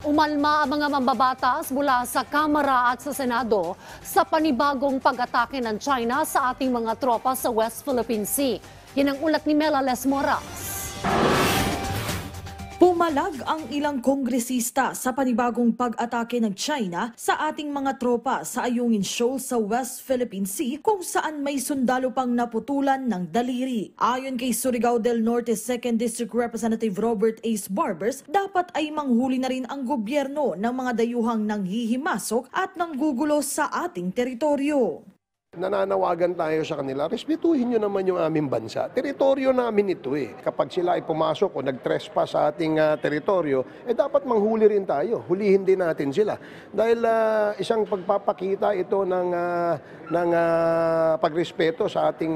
Umalma ang mga mambabatas mula sa Kamara at sa Senado sa panibagong pag-atake ng China sa ating mga tropa sa West Philippine Sea. Yan ang ulat ni Mela Lesmoras. Pumalag ang ilang kongresista sa panibagong pag-atake ng China sa ating mga tropa sa Ayungin Shoal sa West Philippine Sea kung saan may sundalo pang naputulan ng daliri. Ayon kay Surigao del Norte 2nd District Representative Robert Ace Barbers, dapat ay manghuli na rin ang gobyerno ng mga dayuhang nanghihimasok at nanggugulo sa ating teritoryo. Nananawagan tayo sa kanila, respetuhin nyo naman yung aming bansa. Teritoryo namin ito eh. Kapag sila ay pumasok o nag-trespass sa ating teritoryo, dapat manghuli rin tayo. Hulihin din natin sila. Dahil isang pagpapakita ito ng pagrespeto sa ating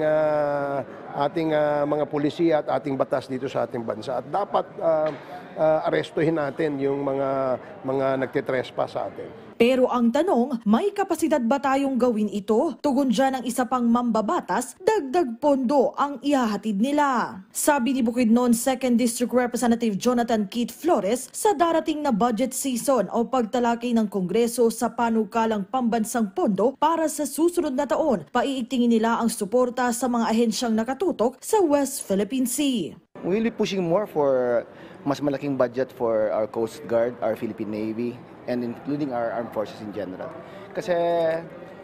mga pulisiya at ating batas dito sa ating bansa. At dapat arestuhin natin yung mga nagtitrespass sa atin. Pero ang tanong, may kapasidad ba tayong gawin ito? Tugon dyan ang isa pang mambabatas, dagdag pondo ang ihahatid nila. Sabi ni Bukidnon 2nd District Representative Jonathan Keith Flores, sa darating na budget season o pagtalakay ng Kongreso sa panukalang pambansang pondo para sa susunod na taon, paiigtingin nila ang suporta sa mga ahensyang nakatutok sa West Philippine Sea. We'll be pushing more for mas malaking budget for our Coast Guard, our Philippine Navy, and including our armed forces in general. Kasi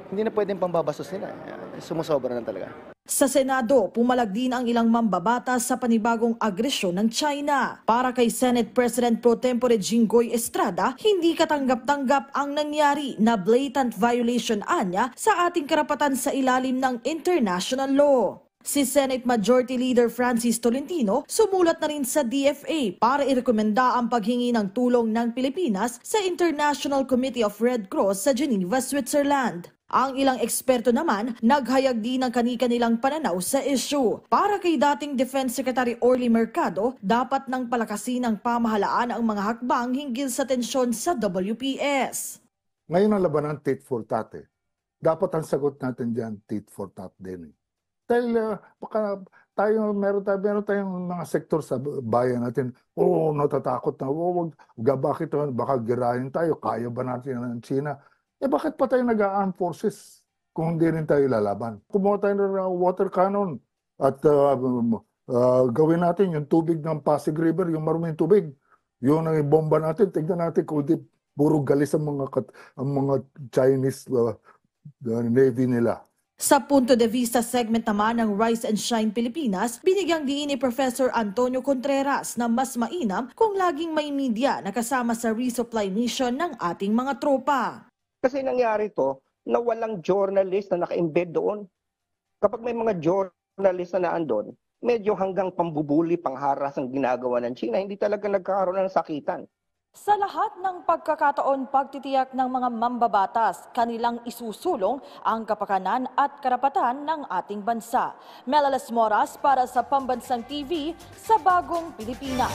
hindi na pwedeng pambabastos nila. Sumusobra na talaga. Sa Senado, pumalag din ang ilang mambabatas sa panibagong agresyon ng China. Para kay Senate President Pro Tempore Jinggoy Estrada, hindi katanggap-tanggap ang nangyari na blatant violation anya sa ating karapatan sa ilalim ng international law. Si Senate Majority Leader Francis Tolentino sumulat na rin sa DFA para irekomenda ang paghingi ng tulong ng Pilipinas sa International Committee of Red Cross sa Geneva, Switzerland. Ang ilang eksperto naman naghayag din ng kani-kanilang pananaw sa issue. Para kay dating Defense Secretary Orly Mercado, dapat nang palakasin ng pamahalaan ang mga hakbang hinggil sa tensyon sa WPS. Ngayon ang labanan tit for tat. Dapat ang sagot natin diyan tit for tat din. Dahil baka meron tayong mga sektor sa bayan natin, natatakot na, bakit baka girahin tayo, kaya ba natin ng China? Bakit pa tayo nag-armed forces kung hindi rin tayo lalaban? Kumuha tayo ng water cannon at gawin natin yung tubig ng Pasig River, yung maruming tubig. Yun ang ibomba natin, tignan natin kung di puro galis ang mga Chinese Navy nila. Sa punto de vista segment naman ng Rise and Shine Pilipinas, binigyang diin ni Professor Antonio Contreras na mas mainam kung laging may media na kasama sa resupply mission ng ating mga tropa. Kasi nangyari to na walang journalist na naka-embed doon. Kapag may mga journalist na naandun, medyo hanggang pambubuli, pangharas ang ginagawa ng China, hindi talaga nagkakaroon ng sakitan. Sa lahat ng pagkakataon pagtitiyak ng mga mambabatas, kanilang isusulong ang kapakanan at karapatan ng ating bansa. Mela Lesmoras para sa Pambansang TV sa Bagong Pilipinas.